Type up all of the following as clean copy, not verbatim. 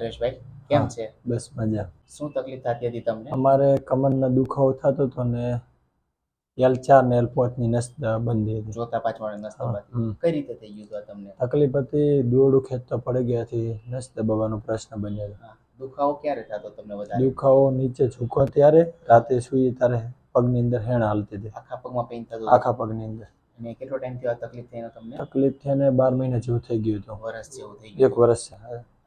પરેશભાઈ, કેમ છે? બસ મજા. શું તકલીફ થતી હતી તમને? અમારે કમરનો દુખાવો થતો હતો ને L4 ને L5 ની નસ બંધી હતી. ચોથા પાંચમા નસ દબાતી. કઈ રીતે થઈ ગયું હતું તમને? તકલીફ હતી, દોરડું ખેંચતો પડી ગઈ હતી, નસ દબાવવાનો પ્રશ્ન બન્યો હતો. દુખાવો ક્યારે થતો તમને વધારે? દુખાવો નીચે ઝૂકો ત્યારે, રાતે સૂઈએ ત્યારે પગની અંદર હેણ હાલતી હતી. આખા પગમાં પેઇન થતું? આખા પગની અંદર. અને કેટલો ટાઈમ થયો આ તકલીફ થઈને તમને? તકલીફ થઈને 12 મહિના જેવું થઈ ગયું હતું. વર્ષ જેવું થઈ ગયું? 1 વર્ષ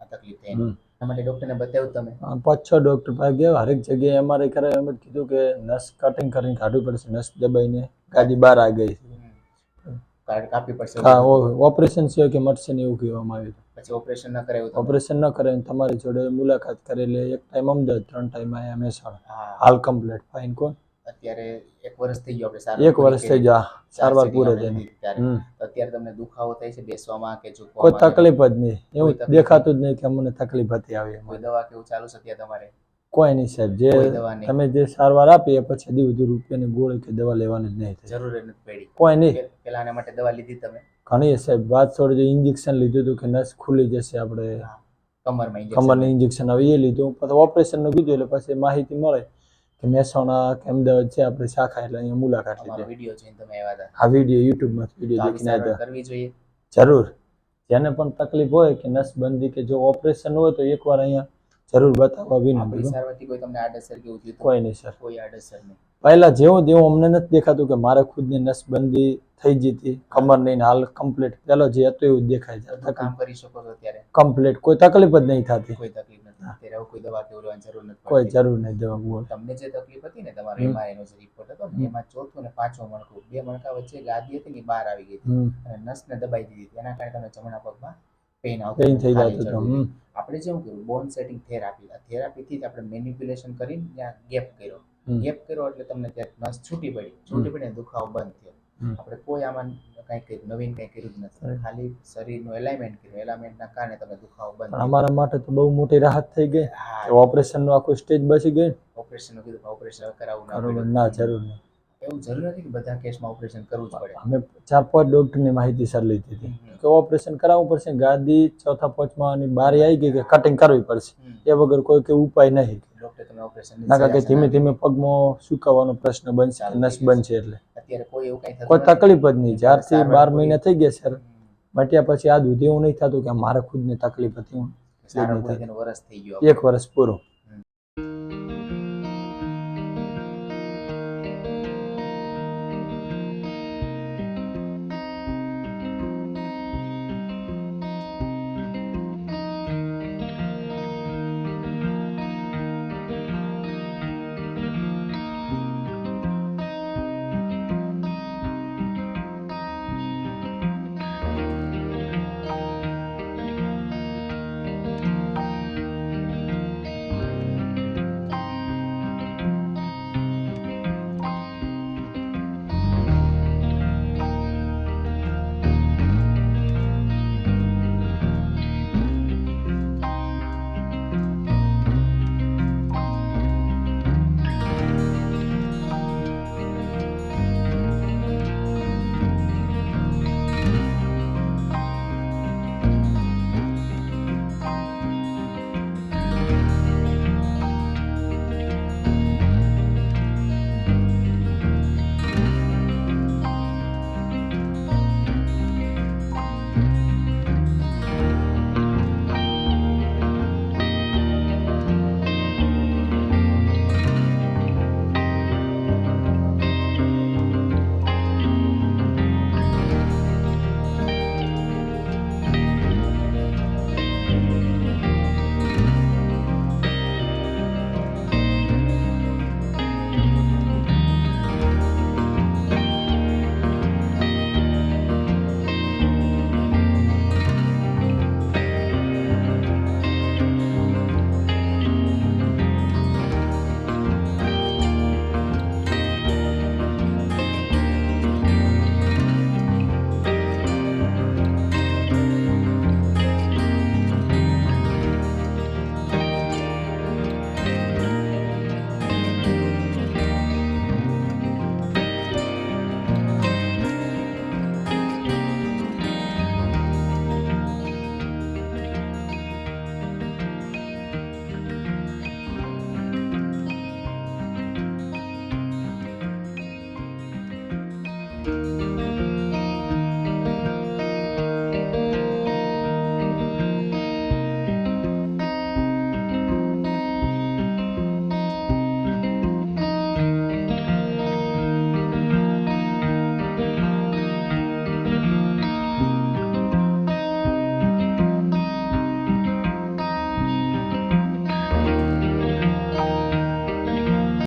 આ તકલીફ થઈને. આ માટે ડોક્ટરને બતાવ્યું તમે? 5-6 ડોક્ટર પાસે ગયા, હરેક જગ્યાએ MRI કરાવ્યું, એમ જ કીધું કે નસ કટિંગ કરીને કાઢવી પડશે, નસ દબાઈને ગાદી બહાર આ ગઈ. કાપવી પડશે? હા, ઓપરેશન સિવાય કે મટશે ને એવું કહેવામાં આવ્યું. પછી ઓપરેશન ન કરાવ્યું? ઓપરેશન ન કરાવ્યું. તમારી જોડે મુલાકાત કરેલી, એક ટાઈમ અમદાવાદ, 3 ટાઈમ અહીંયા મહેસાણા. હાલ કમ્પ્લીટ ફાઇન. કોણ અત્યારે 1 વર્ષ થઈ ગયું આપણે? 1 વર્ષ થઈ ગયા સારવાર પૂરે થઈને. અત્યારે તમને દુખાવો થાય છે બેસવામાં કે ઝૂકવામાં? કોઈ તકલીફ જ નહીં, એવું દેખાતું જ નહીં કે અમને તકલીફ હતી આવી. કોઈ દવા કેવું ચાલુ છે ત્યાં તમારે? કોઈ નહીં સાહેબ, જે તમે જે સારવાર આપી એ પછી દીવ રૂપિયાની ગોળી કે દવા લેવાની જ નહીં. જરૂર નથી પડી? કોઈ નહીં. પેલા આના માટે દવા લીધી તમે? ઘણી સાહેબ, વાત છોડી, ઇન્જેક્શન લીધું હતું કે નસ ખુલી જશે, આપણે કમરની ઇન્જેક્શન આવે એ લીધું. પછી ઓપરેશનનું કીધું એટલે પછી માહિતી મળે કે મહેસાણા કે અમદાવાદ છે આપણે શાખા, એટલે અહીંયા મુલાકાત લીધી. વિડીયો જોઈને તમે આવ્યા હતા? આ વિડીયો યુટ્યુબમાં વિડીયો દેખીને આવ્યા હતા. કરવી જોઈએ જરૂર. જેને પણ તકલીફ હોય કે નસ બંધી કે જો ઓપરેશન હોય તો એકવાર અહીંયા જરૂર બતાવવા વિનંતી. સારવારથી કોઈ તમને આડઅસર કેવું થયું? કોઈ નહીં સર, કોઈ આડઅસર નહીં. પહેલા જેવું તેવું અમને નથી દેખાતું કે મારે ખુદની નસ બંધી થઈ જતી, કમર નહીં, હાલ કમ્પ્લીટ પેલો જે હતો એવું દેખાય છે. કામ કરી શકો છો અત્યારે કમ્પ્લીટ, કોઈ તકલીફ જ નહીં થતી. કોઈ તકલીફ નથી અત્યારે? કોઈ દવા કે લેવાની જરૂર નથી? કોઈ જરૂર નહીં દવા. તમને જે તકલીફ હતી ને, તમારો MRI નો જે રિપોર્ટ હતો ને, એમાં ચોથું ને પાંચમું મણકું, 2 મણકા વચ્ચે ગાદી હતી ને બહાર આવી ગઈ હતી અને નસને દબાઈ દીધી. એના કારણે તમને જમણા પગમાં પેઇન આવતું થઈ જતું. આપણે જેવું કર્યું બોન સેટિંગ થેરાપી, આ થેરાપીથી જ આપણે મેનિપ્યુલેશન કરીને ત્યાં ગેપ કર્યો એટલે તમને ત્યાં નસ છૂટી પડી દુખાવો બંધ થયો. આપણે કોઈ આમાં કંઈ કર્યું નવીન કંઈ કર્યું જ નથી, ખાલી શરીરનું એલાઇનમેન્ટ કર્યું. એલાઇનમેન્ટના કારણે તમને દુખાવો બંધ. અમારા માટે તો બહુ મોટી રાહત થઈ ગઈ. ઓપરેશનનું આખું સ્ટેજ બચી ગઈ. ઓપરેશનનું કીધું ઓપરેશન કરાવવું ના, જરૂર નહીં. એવું જરૂર નથી કે બધા કેસમાં ઓપરેશન કરવું જ પડે. અમે 4-5 ડોક્ટરની માહિતી સર લીધી હતી કે ઓપરેશન કરાવવું પડશે, ગાદી ચોથા પાંચમાની બારી આવી ગઈ કે કટિંગ કરવી પડશે, એ વગર કોઈ કે ઉપાય નહીં. ડોક્ટર તમને ઓપરેશન ના કે ધીમે ધીમે પગમાં સુકાવાનો પ્રશ્ન બનશે, નસ બનશે. એટલે અત્યારે કોઈ એવું કંઈ કોઈ તકલીફ જ નહીં. જ્યારથી 12 મહિના થઈ ગયા સર, મટ્યા પછી આ દૂધ એવું નહીં થતું કે મારે ખુદની તકલીફ હતી. 1 વર્ષ થઈ ગયો? 1 વર્ષ પૂરો.